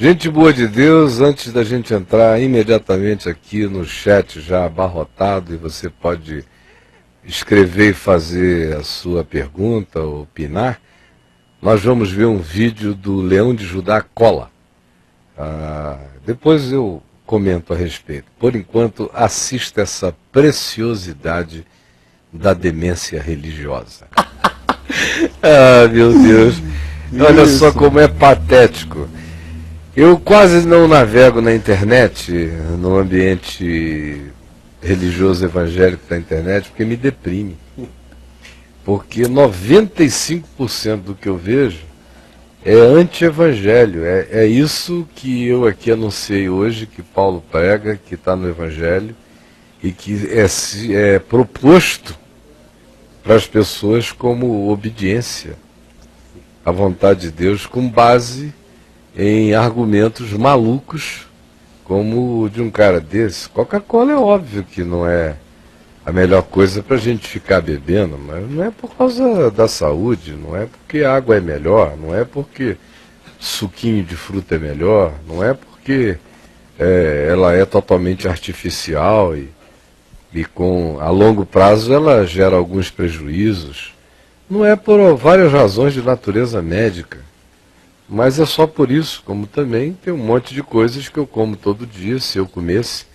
Gente boa de Deus, antes da gente entrar imediatamente aqui no chat já abarrotado, e você pode escrever e fazer a sua pergunta ou opinar, nós vamos ver um vídeo do Leão de Judá Cola. Depois eu comento a respeito. Por enquanto, assista essa preciosidade da demência religiosa. Meu Deus. Olha só como é patético. Eu quase não navego na internet, no ambiente religioso evangélico da internet, porque me deprime. Porque 95% do que eu vejo é anti-evangelho. É isso que eu aqui anunciei hoje, que Paulo prega, que está no evangelho, e que é proposto para as pessoas como obediência à vontade de Deus, com base em argumentos malucos, como o de um cara desse. Coca-Cola é óbvio que não é a melhor coisa para a gente ficar bebendo, mas não é por causa da saúde, não é porque a água é melhor, não é porque suquinho de fruta é melhor, não é porque ela é totalmente artificial e a longo prazo ela gera alguns prejuízos. Não é por várias razões de natureza médica. Mas é só por isso, como também tem um monte de coisas que eu como todo dia, se eu comesse.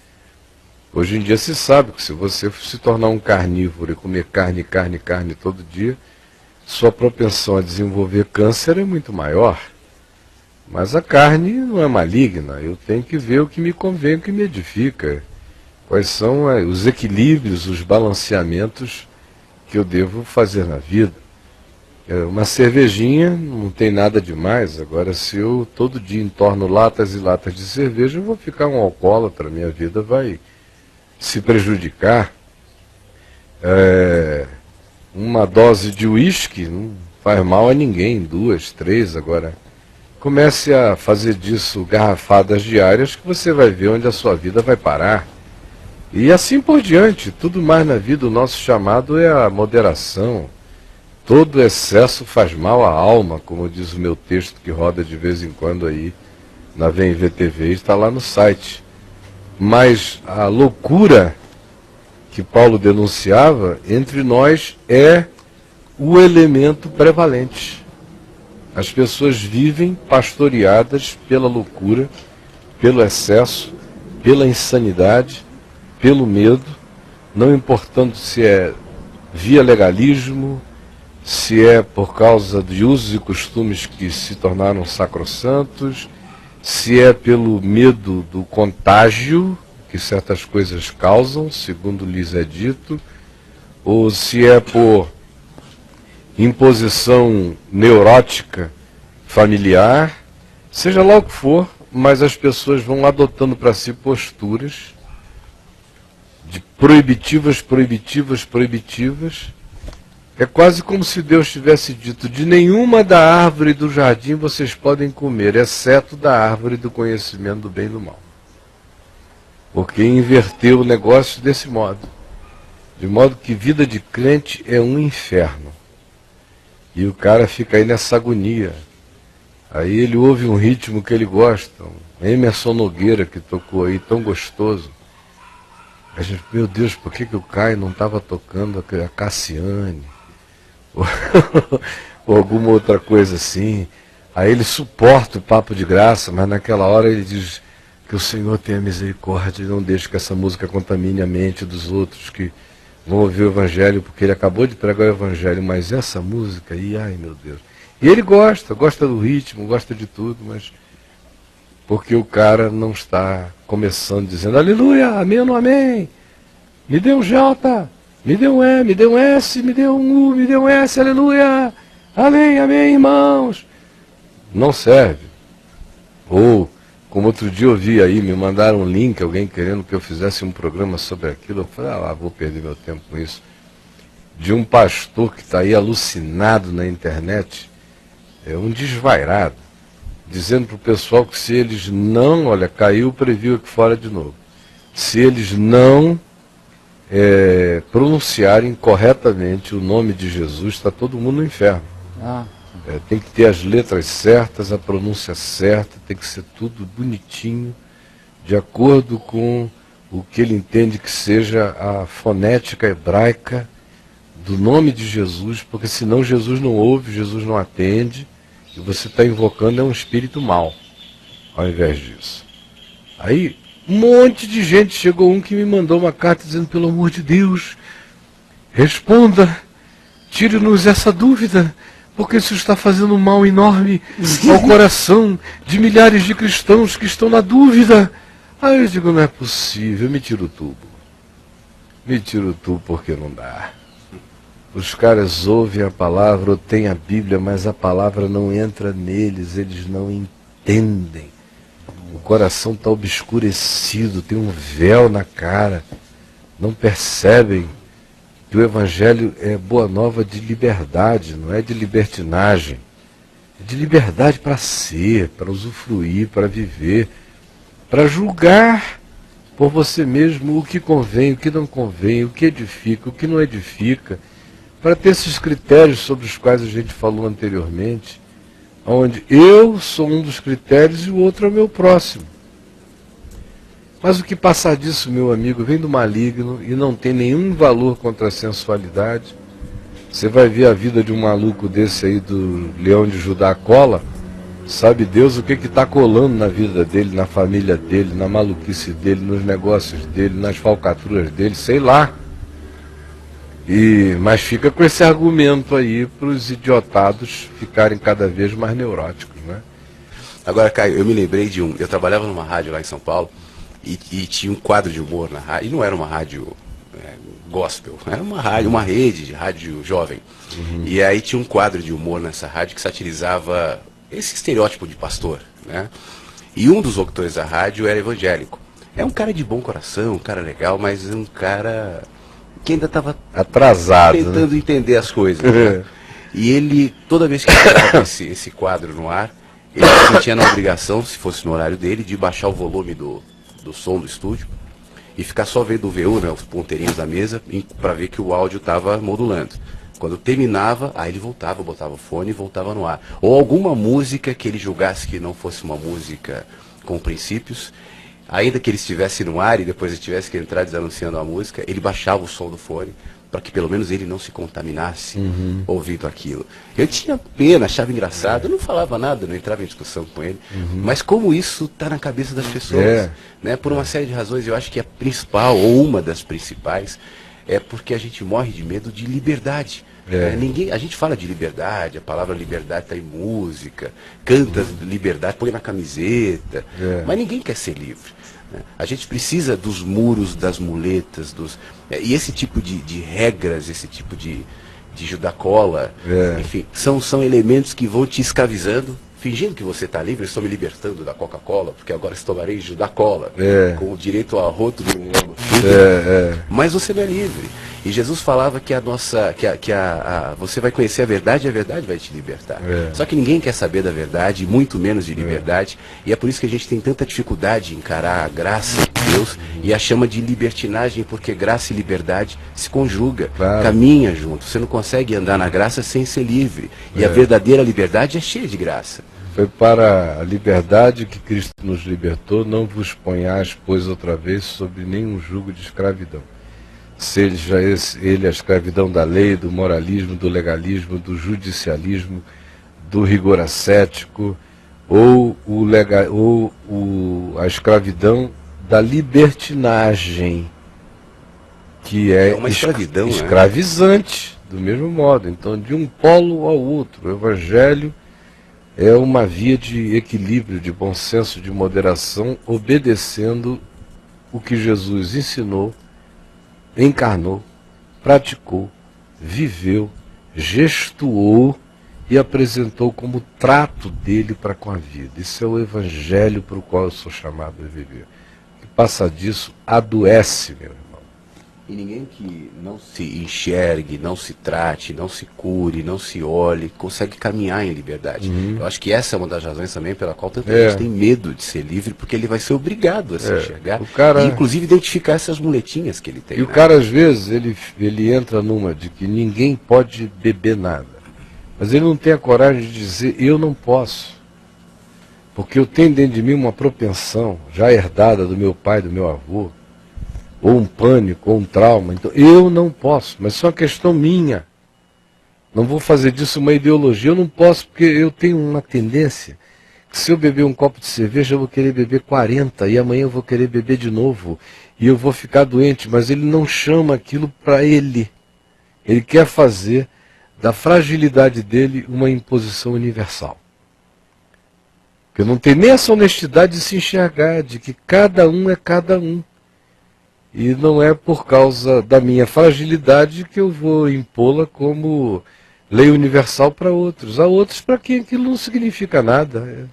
Hoje em dia se sabe que se você se tornar um carnívoro e comer carne todo dia, sua propensão a desenvolver câncer é muito maior. Mas a carne não é maligna, eu tenho que ver o que me convém, o que me edifica. Quais são os equilíbrios, os balanceamentos que eu devo fazer na vida. Uma cervejinha não tem nada demais. Agora, se eu todo dia entorno latas e latas de cerveja, eu vou ficar um alcoólatra, minha vida vai se prejudicar. Uma dose de uísque não faz mal a ninguém, 2, 3. Agora, comece a fazer disso garrafadas diárias que você vai ver onde a sua vida vai parar. E assim por diante, tudo mais na vida, o nosso chamado é a moderação. Todo excesso faz mal à alma, como diz o meu texto que roda de vez em quando aí na VMVTV, está lá no site. Mas a loucura que Paulo denunciava entre nós é o elemento prevalente. As pessoas vivem pastoreadas pela loucura, pelo excesso, pela insanidade, pelo medo, não importando se é via legalismo, se é por causa de usos e costumes que se tornaram sacrossantos, se é pelo medo do contágio que certas coisas causam, segundo lhes é dito, ou se é por imposição neurótica familiar, seja lá o que for, mas as pessoas vão adotando para si posturas de proibitivas. É quase como se Deus tivesse dito: de nenhuma da árvore do jardim vocês podem comer, exceto da árvore do conhecimento do bem e do mal. Porque inverteu o negócio desse modo. De modo que vida de crente é um inferno. E o cara fica aí nessa agonia. Aí ele ouve um ritmo que ele gosta, um Emerson Nogueira que tocou aí, tão gostoso. A gente, meu Deus, por que o Caio não estava tocando a Cassiane? Ou alguma outra coisa assim. Aí ele suporta o papo de graça, mas naquela hora ele diz que o Senhor tenha misericórdia e não deixe que essa música contamine a mente dos outros que vão ouvir o Evangelho, porque ele acabou de pregar o Evangelho, mas essa música aí, ai meu Deus. E ele gosta do ritmo, gosta de tudo, mas porque o cara não está começando dizendo aleluia, amém ou não amém? Me deu um J, me deu um E, me deu um S, me deu um U, me deu um S, aleluia, amém, amém, irmãos. Não serve. Ou, como outro dia eu vi aí, me mandaram um link, alguém querendo que eu fizesse um programa sobre aquilo, eu falei, vou perder meu tempo com isso. De um pastor que está aí alucinado na internet, um desvairado, dizendo para o pessoal que se eles não, olha, caiu o preview aqui fora de novo, se eles não pronunciarem corretamente o nome de Jesus, está todo mundo no inferno. Tem que ter as letras certas, a pronúncia certa, tem que ser tudo bonitinho, de acordo com o que ele entende que seja a fonética hebraica do nome de Jesus, porque senão Jesus não ouve, Jesus não atende, e você está invocando um espírito mau, ao invés disso. Aí, um monte de gente, chegou um que me mandou uma carta dizendo, pelo amor de Deus, responda, tire-nos essa dúvida, porque isso está fazendo um mal enorme ao coração de milhares de cristãos que estão na dúvida. Aí eu digo, não é possível, me tira o tubo. Me tira o tubo porque não dá. Os caras ouvem a palavra, ou têm a Bíblia, mas a palavra não entra neles, eles não entendem. O coração está obscurecido, tem um véu na cara, não percebem que o Evangelho é boa nova de liberdade, não é de libertinagem. É de liberdade para ser, para usufruir, para viver, para julgar por você mesmo o que convém, o que não convém, o que edifica, o que não edifica, para ter esses critérios sobre os quais a gente falou anteriormente, onde eu sou um dos critérios e o outro é o meu próximo. Mas o que passar disso, meu amigo, vem do maligno e não tem nenhum valor contra a sensualidade. Você vai ver a vida de um maluco desse aí do Leão de Judá cola, sabe Deus o que está colando na vida dele, na família dele, na maluquice dele, nos negócios dele, nas falcatruas dele, sei lá. Mas fica com esse argumento aí para os idiotados ficarem cada vez mais neuróticos, né? Agora, Caio, eu me lembrei de eu trabalhava numa rádio lá em São Paulo e tinha um quadro de humor na rádio, e não era uma rádio gospel, era uma rede de rádio jovem. E aí tinha um quadro de humor nessa rádio que satirizava esse estereótipo de pastor, né? E um dos locutores da rádio era evangélico. É um cara de bom coração, um cara legal, mas um cara que ainda estava atrasado, tentando, né, entender as coisas, né? E ele, toda vez que colocava esse quadro no ar, ele se sentia na obrigação, se fosse no horário dele, de baixar o volume do som do estúdio e ficar só vendo o VU, né, os ponteirinhos da mesa, para ver que o áudio estava modulando. Quando terminava, aí ele voltava, botava o fone e voltava no ar. Ou alguma música que ele julgasse que não fosse uma música com princípios, ainda que ele estivesse no ar e depois ele tivesse que entrar desanunciando a música, ele baixava o som do fone para que pelo menos ele não se contaminasse ouvindo aquilo. Eu tinha pena, achava engraçado, eu não falava nada, não entrava em discussão com ele, mas como isso está na cabeça das pessoas, né? Por uma série de razões, eu acho que a principal, ou uma das principais, é porque a gente morre de medo de liberdade. A gente fala de liberdade, a palavra liberdade está em música, canta liberdade, põe na camiseta, mas ninguém quer ser livre. Né? A gente precisa dos muros, das muletas, e esse tipo de regras, esse tipo de judacola, enfim, são elementos que vão te escravizando, fingindo que você está livre. Eu estou me libertando da Coca-Cola, porque agora tomarei judacola, com o direito a rótulo, mas você não é livre. E Jesus falava que você vai conhecer a verdade e a verdade vai te libertar. Só que ninguém quer saber da verdade, muito menos de liberdade, e é por isso que a gente tem tanta dificuldade em encarar a graça de Deus e a chama de libertinagem, porque graça e liberdade se conjuga, caminha junto. Você não consegue andar na graça sem ser livre. E a verdadeira liberdade é cheia de graça. Foi para a liberdade que Cristo nos libertou, não vos ponhais, pois, outra vez, sobre nenhum jugo de escravidão. Seja ele a escravidão da lei, do moralismo, do legalismo, do judicialismo, do rigor ascético, ou a escravidão da libertinagem, que é uma escravidão, escravizante, do mesmo modo. Então, de um polo ao outro, o Evangelho é uma via de equilíbrio, de bom senso, de moderação, obedecendo o que Jesus ensinou, encarnou, praticou, viveu, gestuou e apresentou como trato dele para com a vida. Isso é o Evangelho para o qual eu sou chamado a viver. O que passa disso adoece, meu irmão. E ninguém que não se enxergue, não se trate, não se cure, não se olhe, consegue caminhar em liberdade. Eu acho que essa é uma das razões também pela qual tanta gente tem medo de ser livre, porque ele vai ser obrigado a se enxergar, e inclusive identificar essas muletinhas que ele tem. E o cara, às vezes, ele entra numa de que ninguém pode beber nada. Mas ele não tem a coragem de dizer, eu não posso. Porque eu tenho dentro de mim uma propensão, já herdada do meu pai, do meu avô, ou um pânico, ou um trauma. Então, eu não posso, mas isso é uma questão minha. Não vou fazer disso uma ideologia. Eu não posso porque eu tenho uma tendência que se eu beber um copo de cerveja, eu vou querer beber 40, e amanhã eu vou querer beber de novo, e eu vou ficar doente. Mas ele não chama aquilo para ele. Ele quer fazer da fragilidade dele uma imposição universal. Porque não tem nem essa honestidade de se enxergar, de que cada um é cada um. E não é por causa da minha fragilidade que eu vou impô-la como lei universal para outros. Há outros para quem aquilo não significa nada.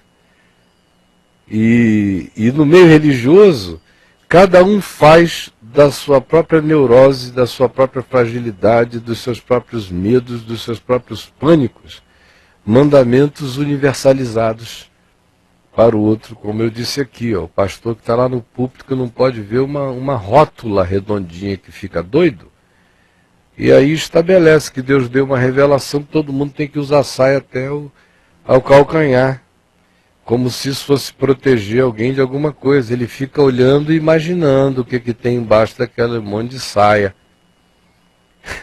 E no meio religioso, cada um faz da sua própria neurose, da sua própria fragilidade, dos seus próprios medos, dos seus próprios pânicos, mandamentos universalizados para o outro, como eu disse aqui, ó, o pastor que está lá no púlpito que não pode ver uma rótula redondinha que fica doido, e aí estabelece que Deus deu uma revelação que todo mundo tem que usar saia até ao calcanhar, como se isso fosse proteger alguém de alguma coisa. Ele fica olhando e imaginando o que tem embaixo daquele monte de saia,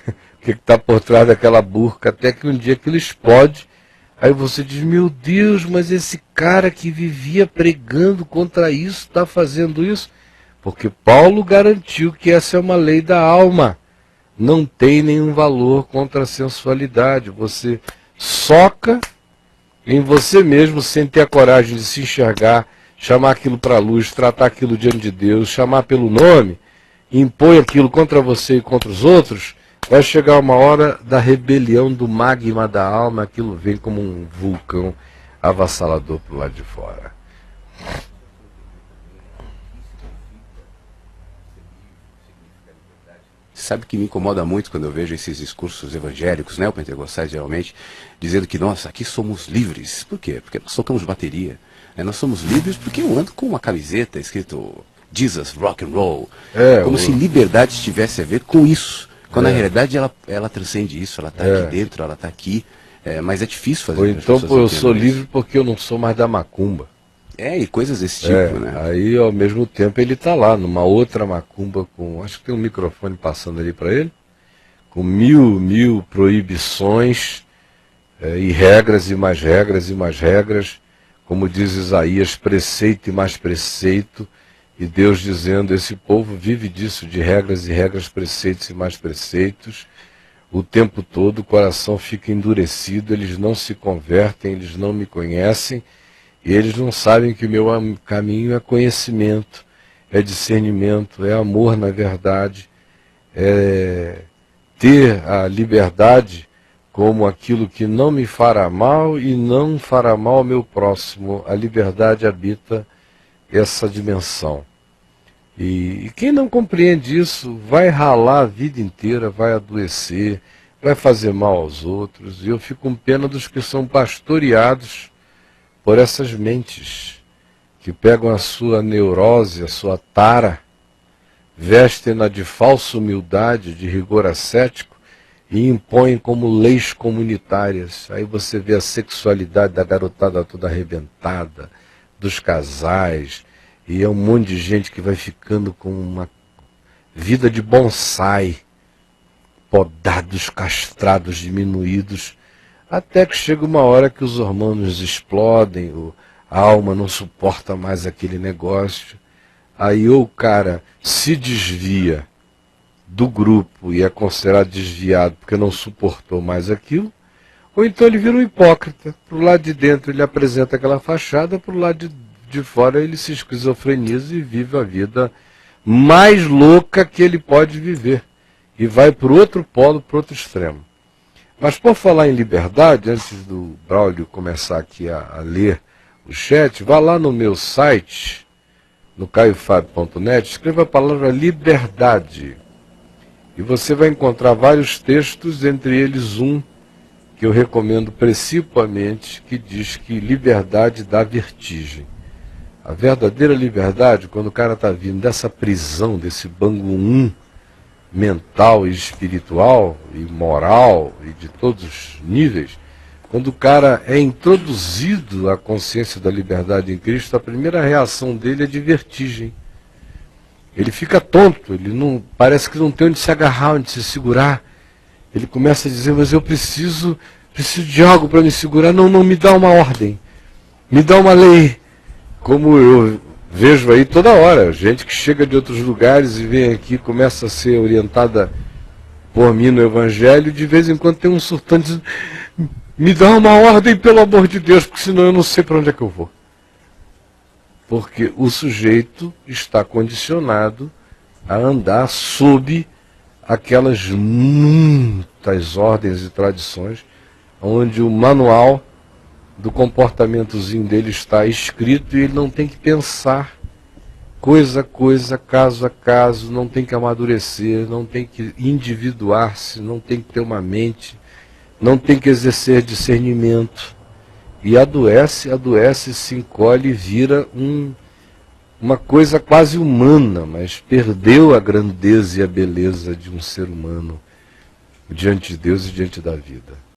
o que está por trás daquela burca, até que um dia aquilo explode. Aí você diz, meu Deus, mas esse cara que vivia pregando contra isso, está fazendo isso? Porque Paulo garantiu que essa é uma lei da alma. Não tem nenhum valor contra a sensualidade. Você soca em você mesmo sem ter a coragem de se enxergar, chamar aquilo para a luz, tratar aquilo diante de Deus, chamar pelo nome, impõe aquilo contra você e contra os outros. Vai chegar uma hora da rebelião do magma da alma, aquilo vem como um vulcão avassalador para o lado de fora. Sabe que me incomoda muito quando eu vejo esses discursos evangélicos, né, o pentecostais geralmente, dizendo que, nossa, aqui somos livres. Por quê? Porque nós tocamos bateria. Nós somos livres porque eu ando com uma camiseta escrito Jesus, rock and roll. Como se liberdade tivesse a ver com isso. Quando na realidade ela transcende isso, ela está aqui dentro, ela está aqui, mas é difícil fazer. Ou então eu sou livre porque eu não sou mais da macumba. E coisas desse tipo, né? Aí ao mesmo tempo ele está lá, numa outra macumba, acho que tem um microfone passando ali para ele, com mil proibições, e regras e mais regras e mais regras, como diz Isaías, preceito e mais preceito. E Deus dizendo, esse povo vive disso, de regras e regras, preceitos e mais preceitos. O tempo todo o coração fica endurecido, eles não se convertem, eles não me conhecem, e eles não sabem que o meu caminho é conhecimento, é discernimento, é amor na verdade, é ter a liberdade como aquilo que não me fará mal e não fará mal ao meu próximo. A liberdade habita essa dimensão. E quem não compreende isso vai ralar a vida inteira, vai adoecer, vai fazer mal aos outros. E eu fico com pena dos que são pastoreados por essas mentes, que pegam a sua neurose, a sua tara, vestem-na de falsa humildade, de rigor ascético, e impõem como leis comunitárias. Aí você vê a sexualidade da garotada toda arrebentada, dos casais, e é um monte de gente que vai ficando com uma vida de bonsai, podados, castrados, diminuídos, até que chega uma hora que os hormônios explodem, a alma não suporta mais aquele negócio. Aí ou o cara se desvia do grupo e é considerado desviado porque não suportou mais aquilo, ou então ele vira um hipócrita. Pro lado de dentro ele apresenta aquela fachada, pro lado de fora ele se esquizofreniza e vive a vida mais louca que ele pode viver. E vai para o outro polo, para o outro extremo. Mas por falar em liberdade, antes do Braulio começar aqui a ler o chat, vá lá no meu site, no caiofabio.net, escreva a palavra liberdade. E você vai encontrar vários textos, entre eles um que eu recomendo principalmente, que diz que liberdade dá vertigem. A verdadeira liberdade, quando o cara está vindo dessa prisão, desse bangu mental e espiritual e moral e de todos os níveis, Quando o cara é introduzido à consciência da liberdade em Cristo, a primeira reação dele é de vertigem. Ele fica tonto, ele não, parece que não tem onde se agarrar, onde se segurar. Ele começa a dizer, mas eu preciso de algo para me segurar. Não, me dá uma ordem, me dá uma lei. Como eu vejo aí toda hora, gente que chega de outros lugares e vem aqui, começa a ser orientada por mim no Evangelho, de vez em quando tem um surtante dizendo, me dá uma ordem, pelo amor de Deus, porque senão eu não sei para onde é que eu vou. Porque o sujeito está condicionado a andar sob aquelas muitas ordens e tradições, onde o manual do comportamentozinho dele está escrito e ele não tem que pensar coisa a coisa, caso a caso, não tem que amadurecer, não tem que individuar-se, não tem que ter uma mente, não tem que exercer discernimento. E adoece, se encolhe e vira uma coisa quase humana, mas perdeu a grandeza e a beleza de um ser humano diante de Deus e diante da vida.